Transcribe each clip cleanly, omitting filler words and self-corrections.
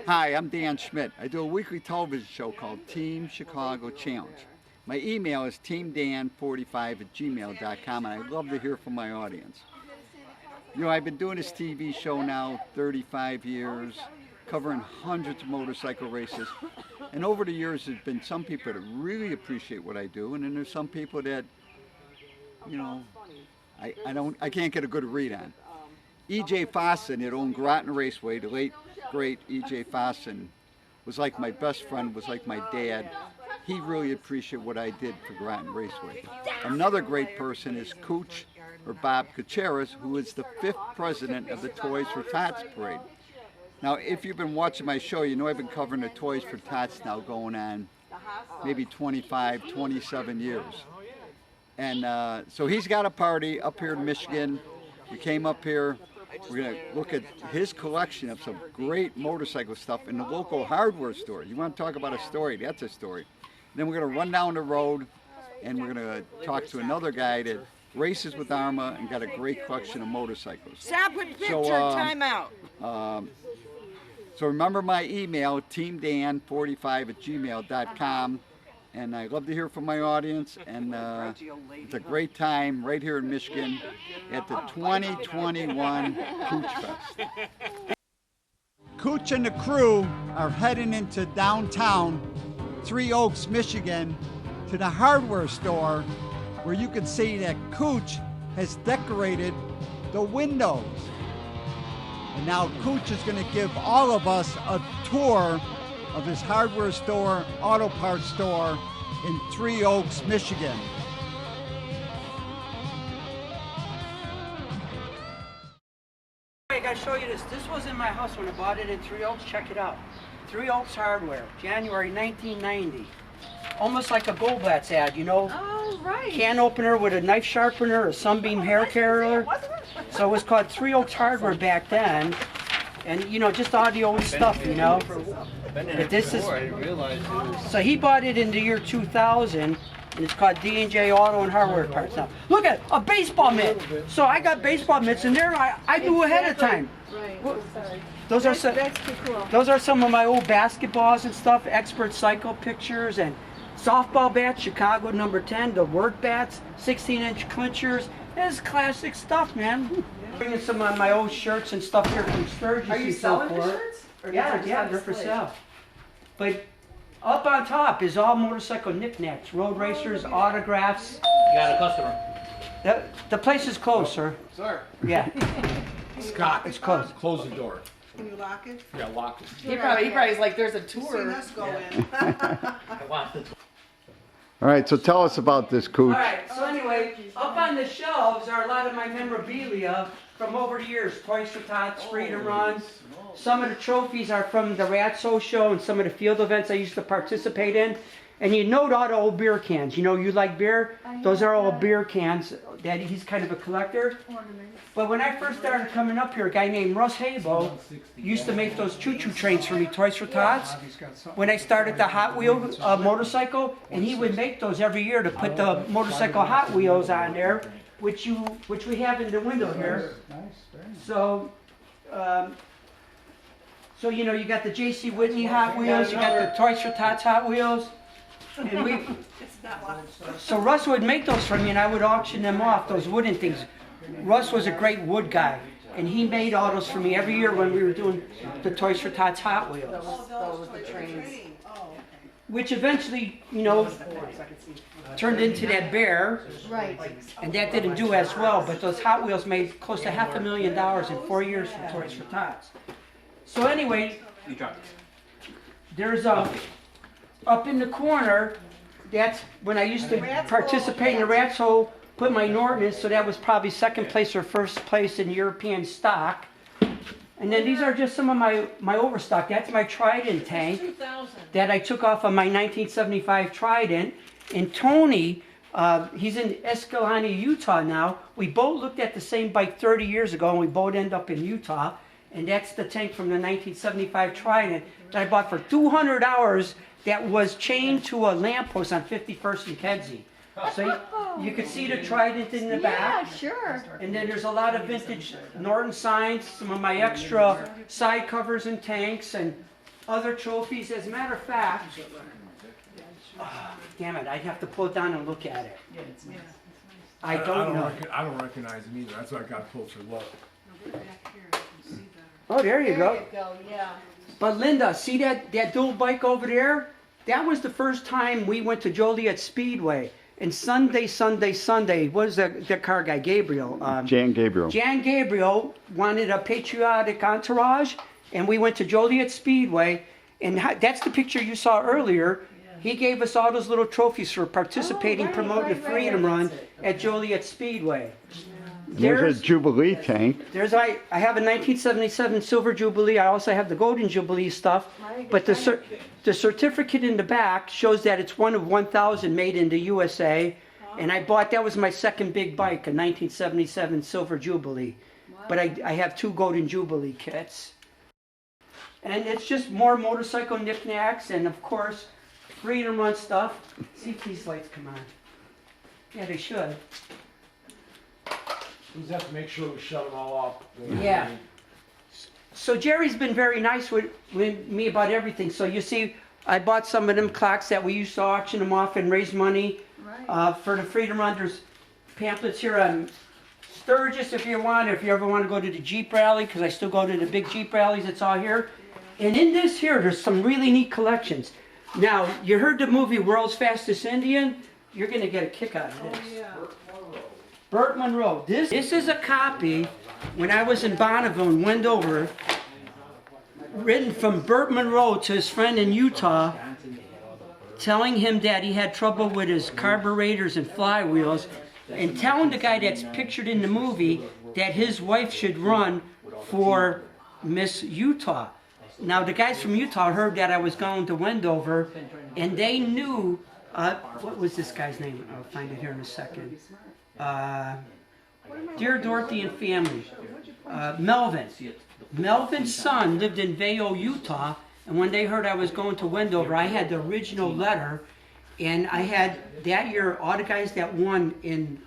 Hi, I'm Dan Schmitt. I do a weekly television show called Team Chicago Challenge. My email is teamdan45@gmail.com, and I'd love to hear from my audience. You know, I've been doing this TV show now 35 years, covering hundreds of motorcycle races. And over the years, there's been some people that really appreciate what I do, and then there's some people that, you know, I can't get a good read on. E.J. Fossen, that owned Groton Raceway, the late, great E.J. Fossen, was like my best friend, was like my dad. He really appreciated what I did for Groton Raceway. Another great person is Cooch, or Bob Kuczera, who is the 5th president of the Toys for Tots Parade. Now, if you've been watching my show, you know I've been covering the Toys for Tots now going on maybe 25, 27 years. And so he's got a party up here in Michigan. We came up here. We're going to look at his collection of some great motorcycle stuff in the local hardware store. You want to talk about a story? That's a story. Then we're going to run down the road and we're going to talk to another guy that races with AHRMA and got a great collection of motorcycles. Stop with picture, time out. So remember my email, teamdan45@gmail.com. And I love to hear from my audience, and it's a great time right here in Michigan at the 2021 CoochFest. Cooch and the crew are heading into downtown Three Oaks, Michigan, to the hardware store where you can see that Cooch has decorated the windows. And now Cooch is going to give all of us a tour of his hardware store, auto parts store in Three Oaks, Michigan. I gotta show you this. This was in my house when I bought it in Three Oaks. Check it out. Three Oaks Hardware, January 1990. Almost like a Goldblatt's ad, you know? Oh, right. Can opener with a knife sharpener, a sunbeam hair curler. So it was called Three Oaks Hardware back then. And, you know, just audio stuff, you know? But this is, so he bought it in the year 2000, and it's called D&J Auto and Hardware Parts. Now, look at a baseball mitt. So I got baseball mitts in there. I knew ahead of time. Right. Sorry. Those are some. That's too cool. Those are some of my old basketballs and stuff. Expert cycle pictures and softball bats. Chicago number 10. The work bats. 16-inch clinchers. This is classic stuff, man. Bringing some of my old shirts and stuff here from Sturgis. Are you selling the shirts? Yeah, they're for sale. But up on top is all motorcycle knickknacks, road racers, autographs. You got a customer. The place is closed, sir. Sir. Yeah. Scott, it's closed. Close the door. Can you lock it? Yeah, lock it. He probably is like, there's a tour. Seen us go in. I want the All right, so tell us about this, Cooch. All right, so anyway, up on the shelves are a lot of my memorabilia from over the years. Toys for Tots, Freedom Runs. Some of the trophies are from the Ratso show and some of the field events I used to participate in. And you note all the old beer cans. You know, you like beer? Those are all beer cans. Daddy, he's kind of a collector. But when I first started coming up here, a guy named Russ Habo used to make those choo-choo trains for me, Toys for Tots. When I started the Hot Wheel motorcycle, and he would make those every year to put the motorcycle Hot Wheels on there, which we have in the window here. So, so you know, you got the J.C. Whitney Hot Wheels, you got the Toys for Tots Hot Wheels. And so Russ would make those for me and I would auction them off, those wooden things. Russ was a great wood guy and he made all those for me every year when we were doing the Toys for Tots Hot Wheels. Those the trains. Which eventually, you know, turned into that bear. Right. And that didn't do as well, but those Hot Wheels made close to $500,000 in 4 years for Toys for Tots. So anyway, there's up in the corner, that's when I used to participate in the Rats Hole, put my Norton in, so that was probably second place or first place in European stock. And then these are just some of my overstock. That's my Trident tank that I took off of my 1975 Trident. And Tony, he's in Escalante, Utah now. We both looked at the same bike 30 years ago and we both end up in Utah. And that's the tank from the 1975 Trident that I bought for $200 that was chained to a lamppost on 51st and Kedzie. So you can see the Trident in the back. Yeah, sure. And then there's a lot of vintage Norton signs, some of my extra side covers and tanks, and other trophies. As a matter of fact, damn it, I'd have to pull it down and look at it. I don't know. I don't recognize him either. That's why I got a closer look. Oh, there you go. yeah. But Linda, see that dual bike over there? That was the first time we went to Joliet Speedway. And Sunday, what was that car guy, Gabriel? Jan Gabriel. Jan Gabriel wanted a patriotic entourage, and we went to Joliet Speedway, and that's the picture you saw earlier. He gave us all those little trophies for participating, promoting the Freedom Run at Joliet Speedway. There's a Jubilee tank. I have a 1977 Silver Jubilee. I also have the Golden Jubilee stuff. But the certificate in the back shows that it's one of 1,000 made in the USA. And that was my second big bike, a 1977 Silver Jubilee. But I have 2 Golden Jubilee kits. And it's just more motorcycle knickknacks and, of course, Freedom Run stuff. See if these lights come on. Yeah, they should. We just have to make sure we shut them all off. Yeah. So Jerry's been very nice with me about everything. So you see, I bought some of them clocks that we used to auction them off and raise money for the Freedom Run. There's pamphlets here on Sturgis if you ever want to go to the Jeep rally, because I still go to the big Jeep rallies. It's all here. And in this here, there's some really neat collections. Now, you heard the movie World's Fastest Indian? You're going to get a kick out of this. Burt Monroe. This is a copy when I was in Bonneville in Wendover, written from Burt Monroe to his friend in Utah, telling him that he had trouble with his carburetors and flywheels, and telling the guy that's pictured in the movie that his wife should run for Miss Utah. Now, the guys from Utah heard that I was going to Wendover, and they knew, what was this guy's name? I'll find it here in a second. Dear Dorothy and family, Melvin. Melvin's son lived in Vail, Utah, and when they heard I was going to Wendover, I had the original letter, and I had that year all the guys that won in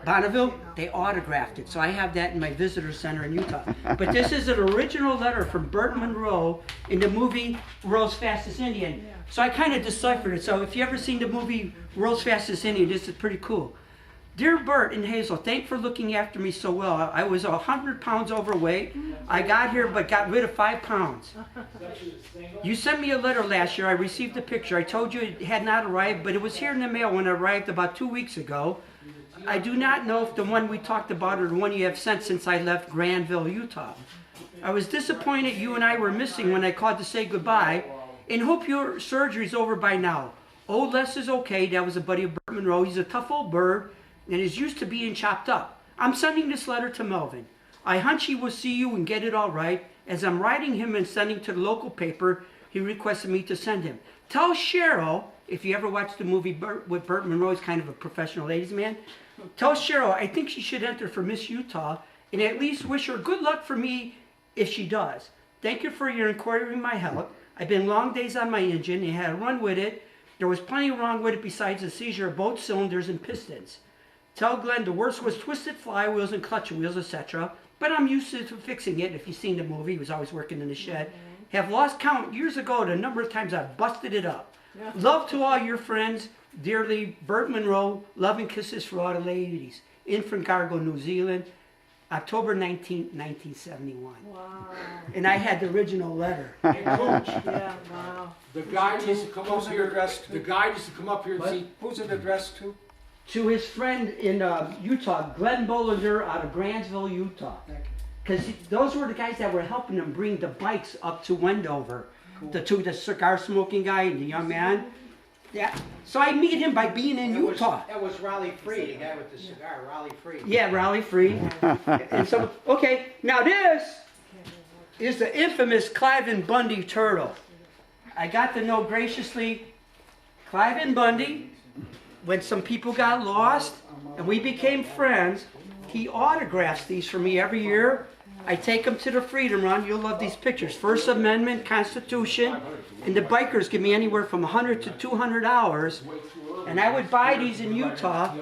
Bonneville, they autographed it. So I have that in my visitor center in Utah. But this is an original letter from Burt Monroe in the movie World's Fastest Indian. So I kind of deciphered it. So if you ever seen the movie World's Fastest Indian, this is pretty cool. Dear Bert and Hazel, thanks for looking after me so well. I was 100 pounds overweight. I got here but got rid of 5 pounds. You sent me a letter last year. I received a picture. I told you it had not arrived, but it was here in the mail when it arrived about 2 weeks ago. I do not know if the one we talked about or the one you have sent since I left Granville, Utah. I was disappointed you and I were missing when I called to say goodbye, and hope your surgery's over by now. Old Les is okay. That was a buddy of Burt Monroe. He's a tough old bird and is used to being chopped up. I'm sending this letter to Melvin. I hunch he will see you and get it all right. As I'm writing him and sending to the local paper, he requested me to send him. Tell Cheryl, if you ever watched the movie with Burt Monroe, he's kind of a professional ladies man. Tell Cheryl I think she should enter for Miss Utah, and at least wish her good luck for me if she does. Thank you for your inquiry in my health. I've been long days on my engine and had a run with it. There was plenty wrong with it besides the seizure of both cylinders and pistons. Tell Glenn the worst was twisted flywheels and clutch wheels, etc. But I'm used to fixing it. If you've seen the movie, he was always working in the shed. Have lost count years ago the number of times I've busted it up. Love to all your friends. Dearly, Burt Monroe. Love and kisses for all the ladies. Invercargill, New Zealand, October 19, 1971. Wow. And I had the original letter. Hey, Coach, Yeah, wow. the guy needs to come up here. The guy needs to come up here and see. Who's it addressed to? To his friend in Utah, Glenn Bollinger out of Granville, Utah. Because those were the guys that were helping him bring the bikes up to Wendover. Cool. The cigar smoking guy and the young man. Yeah. So I meet him by being in Utah. That was Raleigh Free, the guy with the cigar, Raleigh Free. Yeah, Raleigh Free. And so, okay, now this is the infamous Cliven Bundy turtle. I got to know graciously Cliven Bundy when some people got lost and we became friends. He autographs these for me every year. I take them to the Freedom Run. You'll love these pictures. First Amendment, Constitution, and the bikers give me anywhere from $100 to $200. And I would buy these in Utah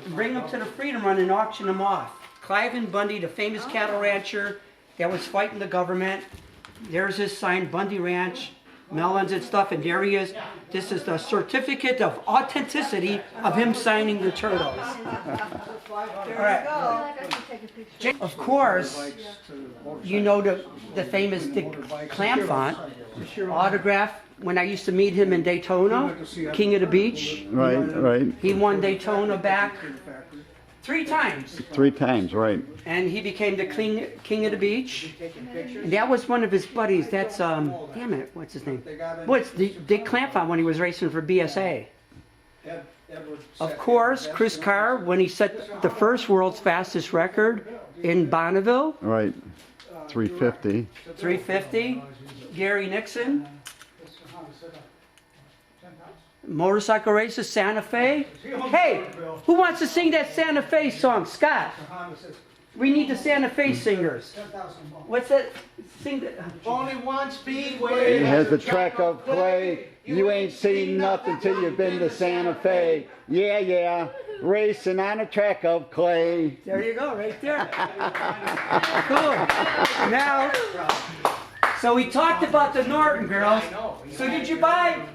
and bring them to the Freedom Run and auction them off. Cliven Bundy, the famous cattle rancher that was fighting the government. There's his sign, Bundy Ranch, melons and stuff, and there he is. This is the certificate of authenticity of him signing the turtles. All right. Of course, you know the famous Dick Clamfont autograph when I used to meet him in Daytona, King of the Beach. Right, right. He won Daytona back 3 times. 3 times, right. And he became the king of the beach. And that was one of his buddies. That's, damn it, what's his name? What's Dick Clamfont when he was racing for BSA. Of course, Chris Carr, when he set the first world's fastest record in Bonneville. Right. 350. 350. Gary Nixon. Motorcycle races, Santa Fe. Hey, who wants to sing that Santa Fe song? Scott. We need the Santa Fe singers. What's that? Sing that. Only one speedway. It has a track of clay. You ain't seen nothing till you've been to Santa Fe. Yeah, yeah. Racing on a track of clay. There you go, right there. Cool. Now, so we talked about the Norton girls. So did you buy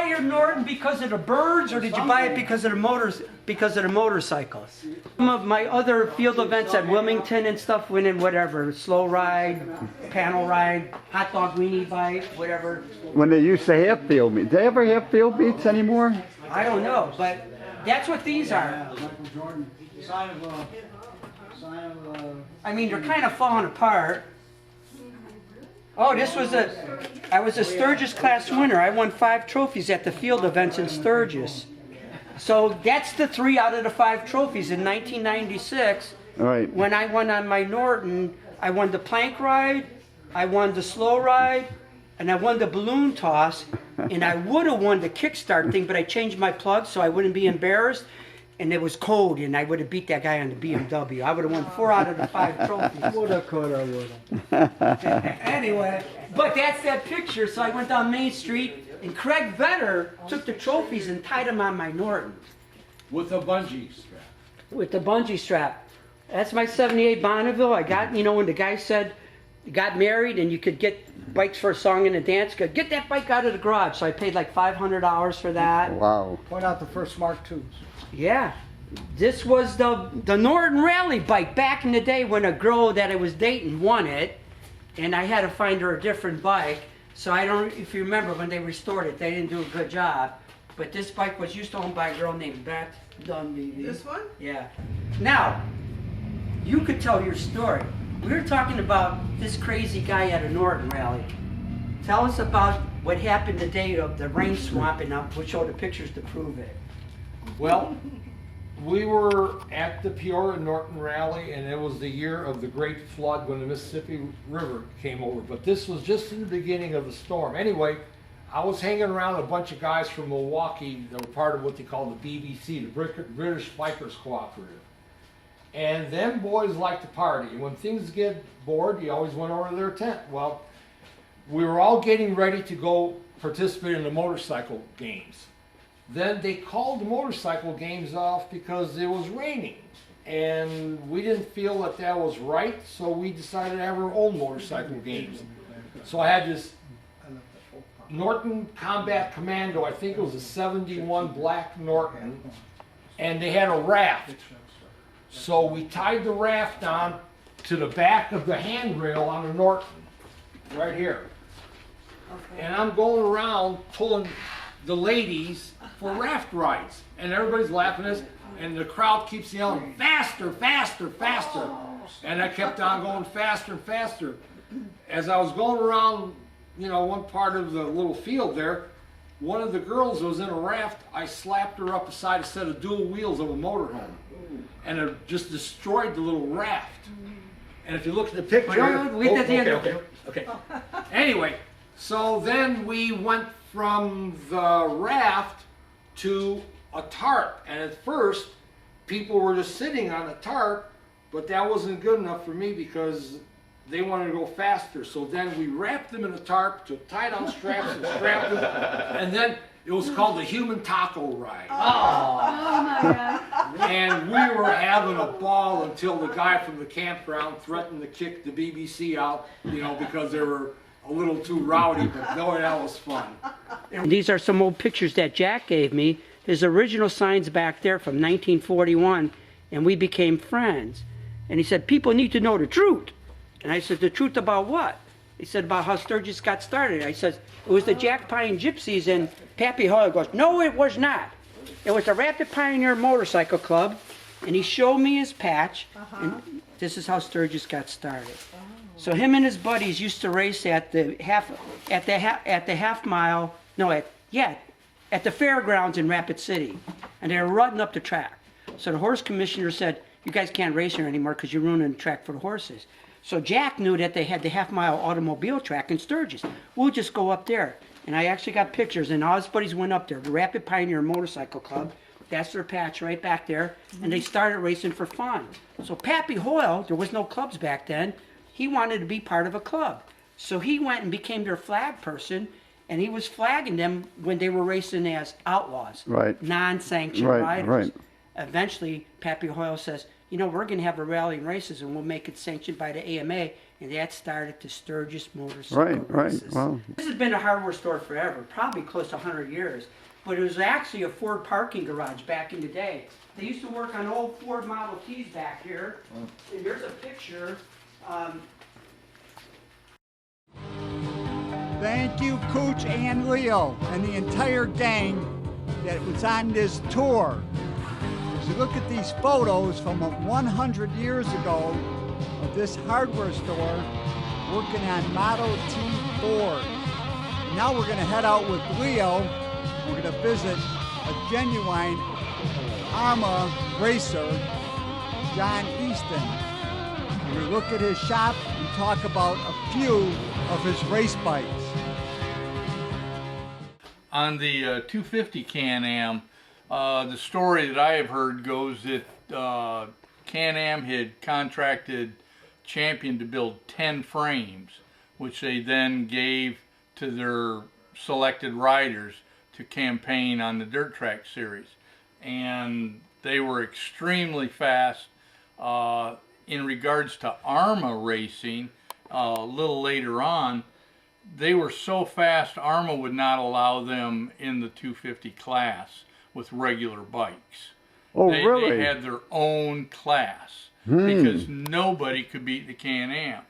your Norton because of the birds, or did you buy it because of the motorcycles? Some of my other field events at Wilmington and stuff went in whatever, slow ride, panel ride, hot dog weenie bite, whatever. When they used to have field meets. Do they ever have field meets anymore? I don't know, but that's what these are. I mean, they're kind of falling apart. Oh, I was a Sturgis class winner. I won 5 trophies at the field events in Sturgis. So that's the 3 out of the 5 trophies in 1996. All right. When I won on my Norton, I won the plank ride, I won the slow ride, and I won the balloon toss. And I would have won the kickstart thing, but I changed my plug so I wouldn't be embarrassed. And it was cold, and I would have beat that guy on the BMW. I would have won 4 out of the 5 trophies. Woulda, coulda, woulda. Anyway, but that's that picture. So I went down Main Street, and Craig Vetter took the trophies and tied them on my Norton. With a bungee strap. With the bungee strap. That's my 78 Bonneville. I got, when the guy said, got married and you could get bikes for a song and a dance, go, get that bike out of the garage. So I paid like $500 for that. Wow. Point out the first Mark IIs. Yeah. This was the Norton Rally bike back in the day when a girl that I was dating won it, and I had to find her a different bike. So I don't, if you remember when they restored it, they didn't do a good job. But this bike was used to owned by a girl named Beth Dunby. This one? Yeah. Now, you could tell your story. We were talking about this crazy guy at a Norton rally. Tell us about what happened the day of the rain swamp, and we'll show the pictures to prove it. Well, we were at the Peoria Norton Rally, and it was the year of the great flood when the Mississippi River came over. But this was just in the beginning of the storm. Anyway, I was hanging around a bunch of guys from Milwaukee that were part of what they call the BBC, the British Bikers Cooperative. And them boys like to party. And when things get bored, you always went over to their tent. Well, we were all getting ready to go participate in the motorcycle games. Then they called the motorcycle games off because it was raining. And we didn't feel that that was right, so we decided to have our own motorcycle games. So I had this Norton Combat Commando, I think it was a 71 black Norton, and they had a raft. So we tied the raft on to the back of the handrail on the Norton, right here. And I'm going around pulling the ladies for raft rides. And everybody's laughing at us, and the crowd keeps yelling, faster, faster, faster. And I kept on going faster and faster. As I was going around, one part of the little field there, one of the girls was in a raft. I slapped her up beside a set of dual wheels of a motorhome. And it just destroyed the little raft. And if you look at the picture... Okay. Anyway, so then we went from the raft to a tarp. And at first, people were just sitting on a tarp, but that wasn't good enough for me because they wanted to go faster. So then we wrapped them in a tarp, took tie-down straps and strapped them, and then it was called the human taco ride. Oh my God. And we were having a ball until the guy from the campground threatened to kick the BBC out, you know, because they were a little too rowdy, but no, that was fun. And these are some old pictures that Jack gave me. His original signs back there from 1941, and we became friends. And he said, people need to know the truth. And I said, the truth about what? He said, about how Sturgis got started. I said, it was the Jack Pine Gypsies, and Pappy Hoyle goes, no, it was not. It was the Rapid Pioneer Motorcycle Club, and he showed me his patch, and this is how Sturgis got started. So him and his buddies used to race at the half mile, no, at the fairgrounds in Rapid City, and they were rutting up the track. So the horse commissioner said, you guys can't race here anymore because you're ruining the track for the horses. So Jack knew that they had the half-mile automobile track in Sturgis. We'll just go up there. And I actually got pictures, and all his buddies went up there. The Rapid Pioneer Motorcycle Club, that's their patch right back there, and they started racing for fun. So Pappy Hoyle, there was no clubs back then, he wanted to be part of a club. So he went and became their flag person, and he was flagging them when they were racing as outlaws, Right. non-sanctioned riders. Right. Eventually, Pappy Hoyle says, you know, we're going to have a rally in races, and we'll make it sanctioned by the AMA, and that started the Sturgis Motorcycle Races. Wow. This has been a hardware store forever, probably close to 100 years, but it was actually a Ford parking garage back in the day. They used to work on old Ford Model Ts back here, and there's a picture. Thank you, Cooch and Leo, and the entire gang that was on this tour. As you look at these photos from 100 years ago of this hardware store working on Model T Ford. Now we're going to head out with Leo. We're going to visit a genuine AHRMA racer, John Easton. We look at his shop and talk about a few of his race bikes. On the 250 Can-Am, the story that I have heard goes that Can-Am had contracted Champion to build 10 frames, which they then gave to their selected riders to campaign on the dirt track series. And they were extremely fast. In regards to AHRMA racing, a little later on, they were so fast AHRMA would not allow them in the 250 class with regular bikes. Oh, They really? had their own class because nobody could beat the Can-Ams.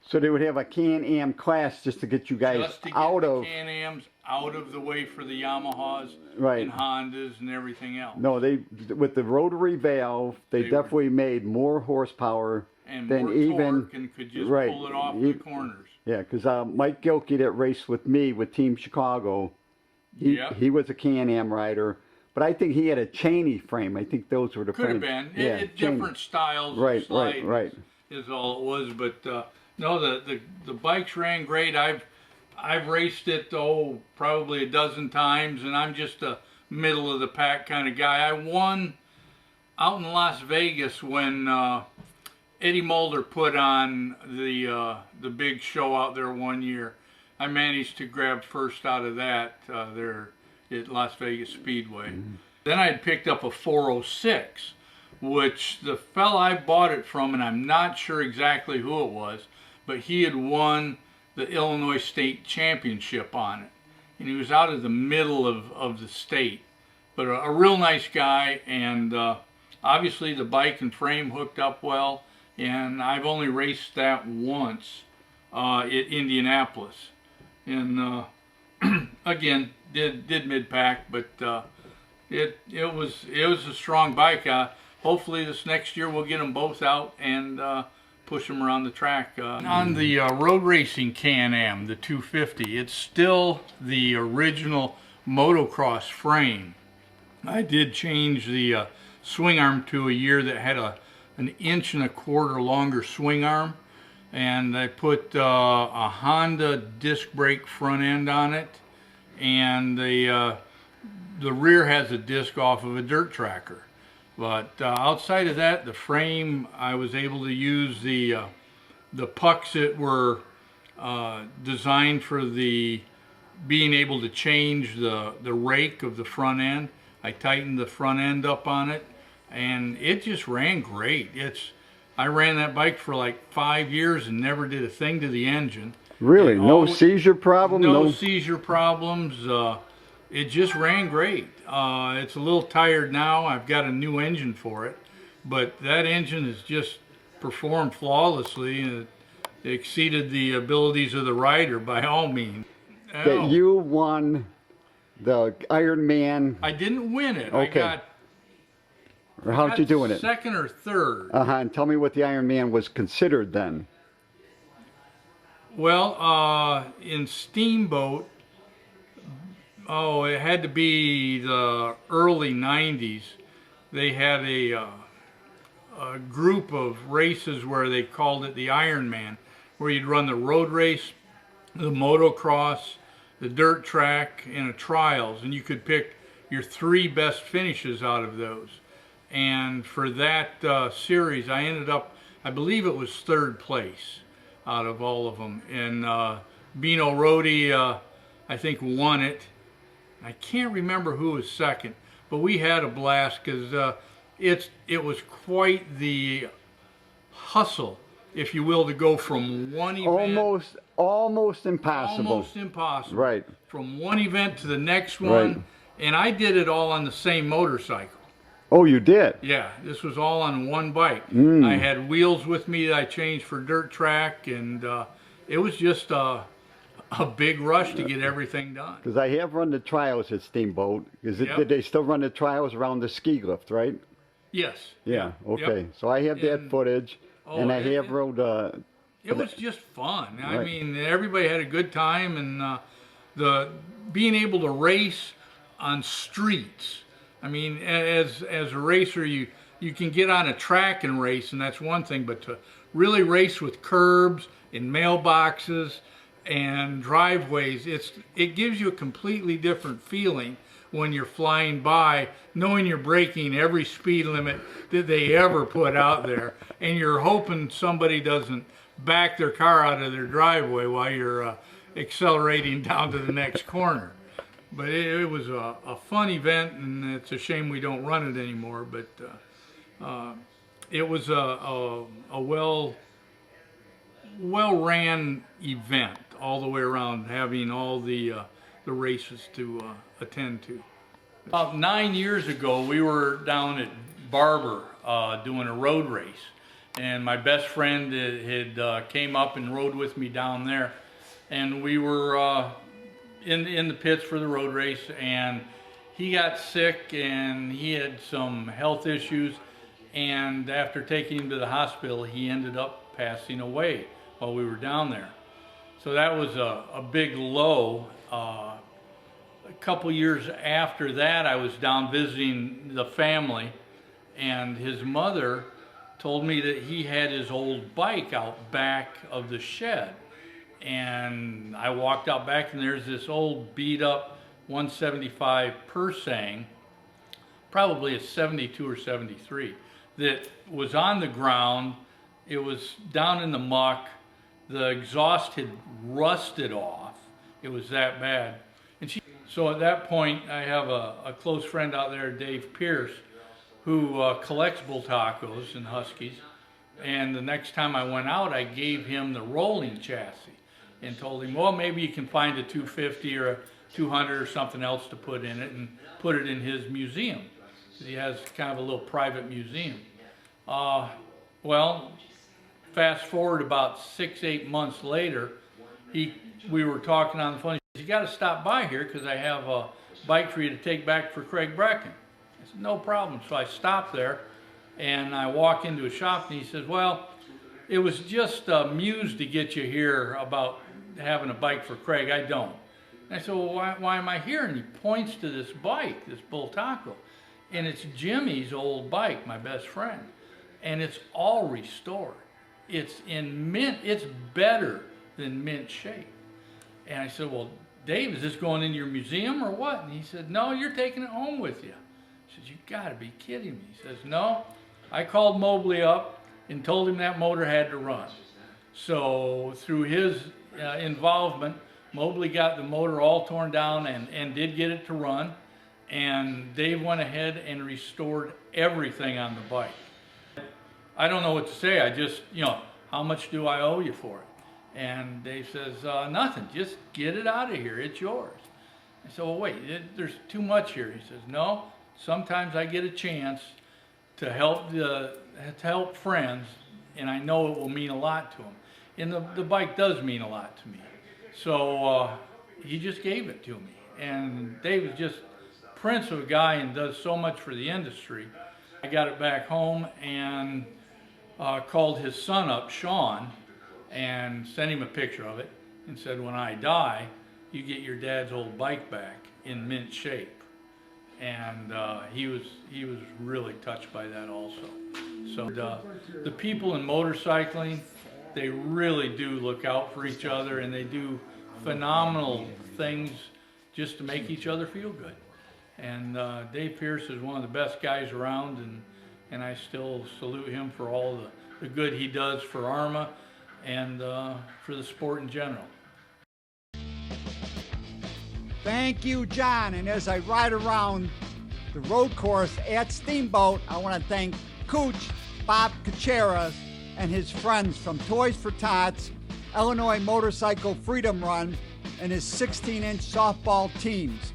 So they would have a Can-Am class just to get you guys Just to get out the of... Can-Ams out of the way for the Yamahas Right. and Hondas and everything else. No, they, with the rotary valve, they They were- definitely made more horsepower And than more even... torque and could just right. pull it off You- the corners. Yeah, because Mike Gilkey that raced with me with Team Chicago, Yep. he was a Can-Am rider, but I think he had a Cheney frame. I think those were the Could have frames. been. It Cheney. different styles Right, of sliding right. is all it was. But no, the bikes ran great. I've raced it probably a dozen times, and I'm just a middle of the pack kind of guy. I won out in Las Vegas when Eddie Mulder put on the big show out there one year. I managed to grab first out of that there at Las Vegas Speedway. Then I had picked up a 406, which the fella I bought it from, and I'm not sure exactly who it was, but he had won the Illinois State Championship on it. And he was out of the middle of the state. But a real nice guy, and obviously the bike and frame hooked up well. And I've only raced that once at Indianapolis. And again, did mid-pack, but it was a strong bike. Hopefully this next year we'll get them both out and push them around the track. On the road racing Can-Am, the 250, it's still the original motocross frame. I did change the swing arm to a year that had an 1.25 inch longer swing arm, and I put a Honda disc brake front end on it, and the rear has a disc off of a dirt tracker. But outside of that, the frame, I was able to use the pucks that were designed for the being able to change the rake of the front end. I tightened the front end up on it. and it just ran great. I ran that bike for like 5 years and never did a thing to the engine. Really? No seizure problem? No seizure problems. It just ran great. It's a little tired now. I've got a new engine for it, but that engine has just performed flawlessly, and it exceeded the abilities of the rider by all means. That you won the Ironman. I didn't win it. Okay. How'd you do in it? Second or third. And tell me what the Ironman was considered then. Well, in Steamboat, it had to be the early 90s. They had a group of races where they called it the Ironman, where you'd run the road race, the motocross, the dirt track, and a trials, and you could pick your 3 best finishes out of those. And for that series, I ended up, I believe it was 3rd place out of all of them. And Bino Rodi, I think, won it. I can't remember who was second, but we had a blast because it was quite the hustle, if you will, to go from one event. Almost impossible. Almost impossible. Right. From one event to the next one. Right. And I did it all on the same motorcycle. Oh, you did? Yeah, this was all on one bike. I had wheels with me that I changed for dirt track, and it was just a big rush to get everything done. Because I have run the trials at Steamboat. Did they still run the trials around the ski lift, right? Yes. Yeah, okay. Yep. So I have that footage, and I have rode... it was just fun. Right. I mean, everybody had a good time, and being able to race on streets. I mean, as a racer, you can get on a track and race, and that's one thing, but to really race with curbs and mailboxes and driveways, it gives you a completely different feeling when you're flying by, knowing you're breaking every speed limit that they ever put out there, and you're hoping somebody doesn't back their car out of their driveway while you're accelerating down to the next corner. But it was a fun event, and it's a shame we don't run it anymore. But it was a well-ran event all the way around, having all the races to attend to. About 9 years ago, we were down at Barber doing a road race, and my best friend had came up and rode with me down there, and we were in the pits for the road race, and he got sick and he had some health issues, and after taking him to the hospital, he ended up passing away while we were down there. So that was a big low. A couple years after that, I was down visiting the family, and his mother told me that he had his old bike out back of the shed. And I walked out back, and there's this old beat up 175 Persang, probably a 72 or 73, that was on the ground. It was down in the muck. The exhaust had rusted off. It was that bad. And so at that point, I have a close friend out there, Dave Pierce, who collects bull tacos and huskies. And the next time I went out, I gave him the rolling chassis and told him, well, maybe you can find a 250 or a 200 or something else to put in it and put it in his museum. He has kind of a little private museum. Well, fast forward about 6-8 months later, we were talking on the phone. He said, you got to stop by here because I have a bike for you to take back for Craig Brecken. I said, no problem. So I stopped there, and I walk into a shop, and he says, well, it was just a muse to get you here about having a bike for Craig. I don't. And I said, well, why am I here? And he points to this bike, this bull taco, and it's Jimmy's old bike, my best friend, and it's all restored. It's in mint. It's better than mint shape. And I said, well, Dave, is this going in your museum or what? And he said, no, you're taking it home with you. I said, you got to be kidding me. He says, no. I called Mobley up and told him that motor had to run. So through his involvement, Mobley got the motor all torn down and did get it to run. and Dave went ahead and restored everything on the bike. I don't know what to say. I just, how much do I owe you for it? And Dave says, nothing, just get it out of here, it's yours. I said, well, wait, there's too much here. He says, no, sometimes I get a chance to help friends, and I know it will mean a lot to them. And the bike does mean a lot to me. So he just gave it to me. And Dave is just prince of a guy and does so much for the industry. I got it back home and called his son up, Sean, and sent him a picture of it and said, when I die, you get your dad's old bike back in mint shape. And he was really touched by that also. So the people in motorcycling, they really do look out for each other, and they do phenomenal things just to make each other feel good. And Dave Pierce is one of the best guys around, and I still salute him for all the good he does for AHRMA and for the sport in general. Thank you, John. And as I ride around the road course at Steamboat, I want to thank Cooch Kuczera and his friends from Toys for Tots, Illinois Motorcycle Freedom Run, and his 16-inch softball teams.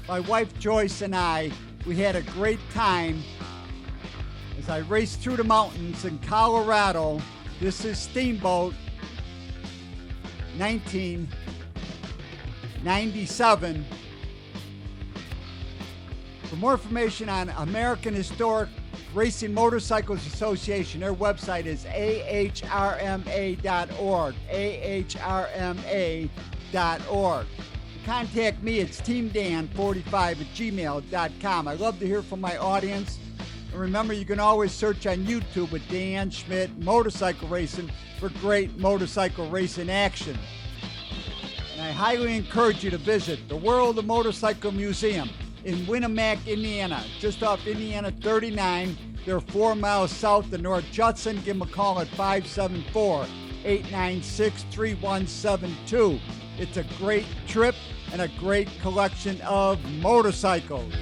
My wife Joyce and I, we had a great time as I raced through the mountains in Colorado. This is Steamboat 1997. For more information on American Historic Racing Motorcycles Association, their website is AHRMA.org, AHRMA.org. Contact me, it's teamdan45@gmail.com. I love to hear from my audience. And remember, you can always search on YouTube with Dan Schmitt Motorcycle Racing for great motorcycle racing action. And I highly encourage you to visit the World of Motorcycle Museum in Winnemac, Indiana, just off Indiana 39. They're 4 miles south of North Judson. Give them a call at 574-896-3172. It's a great trip and a great collection of motorcycles.